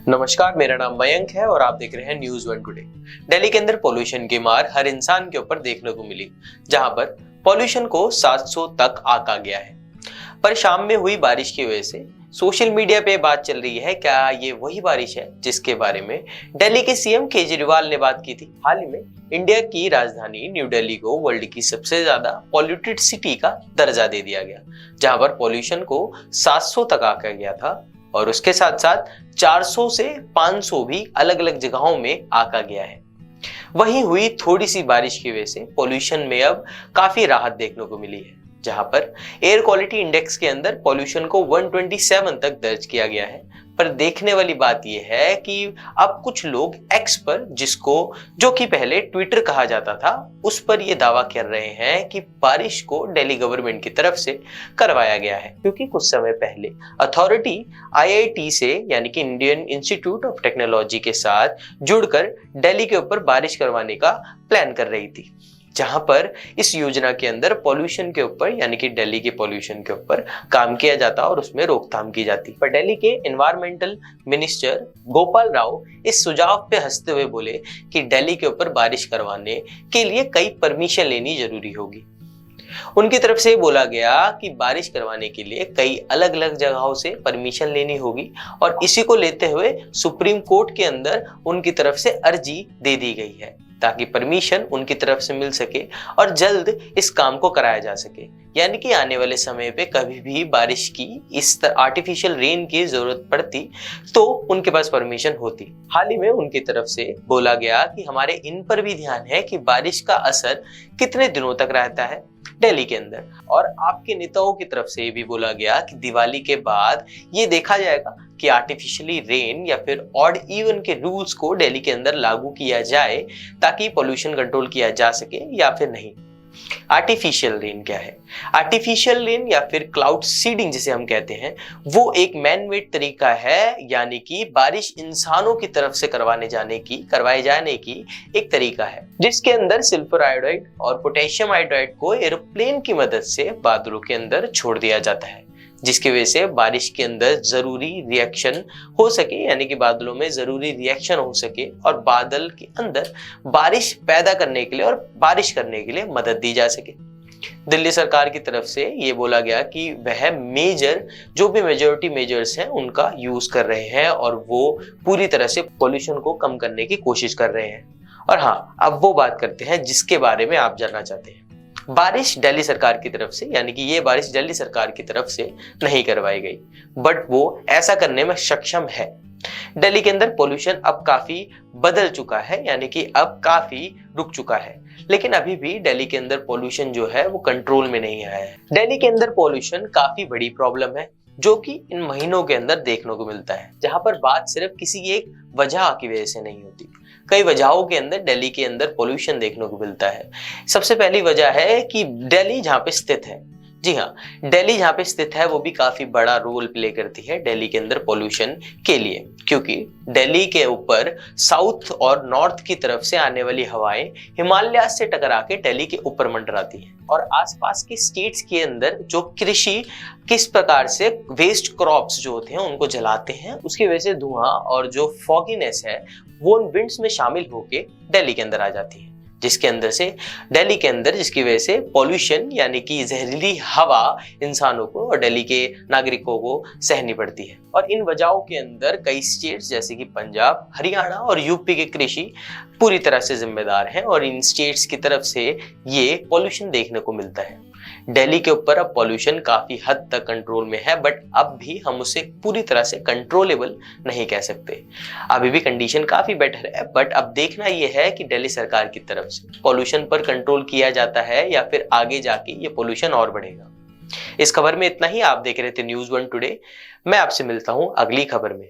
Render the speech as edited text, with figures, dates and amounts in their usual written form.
नमस्कार, मेरा नाम मयंक है और आप देख रहे हैं न्यूज़ वन टुडे। दिल्ली के अंदर पॉल्यूशन की मार हर इंसान के ऊपर देखने को मिली, जहां पर पॉल्यूशन को 700 तक आंका गया है। पर शाम में हुई बारिश की वजह से सोशल मीडिया पे बात चल रही है, क्या ये वही बारिश है जिसके बारे में दिल्ली के सीएम केजरीवाल ने बात की थी। हाल ही में इंडिया की राजधानी न्यू दिल्ली को वर्ल्ड की सबसे ज्यादा पॉल्यूटेड सिटी का दर्जा दे दिया गया, जहां पर पॉल्यूशन को 700 तक आंका गया था और उसके साथ साथ 400 से 500 भी अलग अलग जगहों में आंका गया है। वहीं हुई थोड़ी सी बारिश की वजह से पॉल्यूशन में अब काफी राहत देखने को मिली है, जहां पर एयर क्वालिटी इंडेक्स के अंदर पॉल्यूशन को 127 तक दर्ज किया गया है। पर देखने वाली बात यह है कि अब कुछ लोग एक्स पर, जो कि पहले ट्विटर कहा जाता था, उस पर यह दावा कर रहे हैं कि बारिश को दिल्ली गवर्नमेंट की तरफ से करवाया गया है, क्योंकि कुछ समय पहले अथॉरिटी आईआईटी से यानी कि इंडियन इंस्टीट्यूट ऑफ टेक्नोलॉजी के साथ जुड़कर दिल्ली के ऊपर बारिश करवाने का प्लान कर रही थी, जहां पर इस योजना के अंदर पॉल्यूशन के ऊपर यानी कि दिल्ली के पॉल्यूशन के ऊपर काम किया जाता और उसमें रोकथाम की जाती। पर दिल्ली के एनवायरमेंटल मिनिस्टर गोपाल राव इस सुझाव पे हंसते हुए बोले कि दिल्ली के ऊपर बारिश करवाने के लिए कई परमिशन लेनी जरूरी होगी। उनकी तरफ से बोला गया कि बारिश करवाने के लिए कई अलग अलग जगहों से परमिशन लेनी होगी और इसी को लेते हुए सुप्रीम कोर्ट के अंदर उनकी तरफ से अर्जी दे दी गई है, ताकि परमिशन उनकी तरफ से मिल सके और जल्द इस काम को कराया जा सके। यानी कि आने वाले समय पे कभी भी बारिश की इस आर्टिफिशियल रेन की जरूरत पड़ती तो उनके पास परमिशन होती। हाल ही में उनकी तरफ से बोला गया कि हमारे इन पर भी ध्यान है कि बारिश का असर कितने दिनों तक रहता है दिल्ली के अंदर, और आपके नेताओं की तरफ से भी बोला गया कि दिवाली के बाद ये देखा जाएगा कि आर्टिफिशियली रेन या फिर ऑड इवन के रूल्स को दिल्ली के अंदर लागू किया जाए ताकि पॉल्यूशन कंट्रोल किया जा सके या फिर नहीं। आर्टिफिशियल रेन क्या है? आर्टिफिशियल रेन या फिर क्लाउड सीडिंग जिसे हम कहते हैं, वो एक मैन मेड तरीका है, यानी कि बारिश इंसानों की तरफ से करवाए जाने की एक तरीका है, जिसके अंदर सिल्वर आयोडाइड और पोटेशियम आयोडाइड को एरोप्लेन की मदद से बादलों के अंदर छोड़ दिया जाता है, जिसकी वजह से बारिश के अंदर जरूरी रिएक्शन हो सके, यानी कि बादलों में जरूरी रिएक्शन हो सके और बादल के अंदर बारिश पैदा करने के लिए और बारिश करने के लिए मदद दी जा सके। दिल्ली सरकार की तरफ से ये बोला गया कि वह जो भी मेजोरिटी मेजर्स हैं उनका यूज कर रहे हैं और वो पूरी तरह से पॉल्यूशन को कम करने की कोशिश कर रहे हैं। और हाँ, अब वो बात करते हैं जिसके बारे में आप जानना चाहते हैं। बारिश दिल्ली सरकार की तरफ से, यानी कि ये बारिश दिल्ली सरकार की तरफ से नहीं करवाई गई, बट वो ऐसा करने में सक्षम है। दिल्ली के अंदर पॉल्यूशन अब काफी बदल चुका है, यानी कि अब काफी रुक चुका है, लेकिन अभी भी दिल्ली के अंदर पॉल्यूशन जो है वो कंट्रोल में नहीं आया है। दिल्ली के अंदर पॉल्यूशन काफी बड़ी प्रॉब्लम है, जो कि इन महीनों के अंदर देखने को मिलता है, जहां पर बात सिर्फ किसी एक वजह की वजह से नहीं होती। कई वजहों के अंदर दिल्ली के अंदर पॉल्यूशन देखने को मिलता है। सबसे पहली वजह है कि दिल्ली जहाँ पे स्थित है, जी हाँ, दिल्ली जहाँ पे स्थित है वो भी काफी बड़ा रोल प्ले करती है दिल्ली के अंदर पॉल्यूशन के लिए, क्योंकि दिल्ली के ऊपर साउथ और नॉर्थ की तरफ से आने वाली हवाएं हिमालय से टकरा के दिल्ली के ऊपर मंडराती हैं और आसपास के स्टेट्स के अंदर जो कृषि किस प्रकार से वेस्ट क्रॉप्स जो होते हैं उनको जलाते हैं, उसकी वजह से धुआं और जो फॉगीनेस है वो उन विंड्स में शामिल होके दिल्ली के अंदर आ जाती है, जिसकी वजह से पॉल्यूशन यानी कि जहरीली हवा इंसानों को और दिल्ली के नागरिकों को सहनी पड़ती है। और इन वजहों के अंदर कई स्टेट्स जैसे कि पंजाब, हरियाणा और यूपी के कृषि पूरी तरह से जिम्मेदार हैं और इन स्टेट्स की तरफ से ये पॉल्यूशन देखने को मिलता है। दिल्ली के ऊपर अब पॉल्यूशन काफी हद तक कंट्रोल में है, बट अब भी हम उसे पूरी तरह से कंट्रोलेबल नहीं कह सकते। अभी भी कंडीशन काफी बेटर है, बट अब देखना यह है कि दिल्ली सरकार की तरफ से पॉल्यूशन पर कंट्रोल किया जाता है या फिर आगे जाके ये पॉल्यूशन और बढ़ेगा। इस खबर में इतना ही। आप देख रहे थे न्यूज़ वन टुडे। मैं आपसे मिलता हूं अगली खबर में।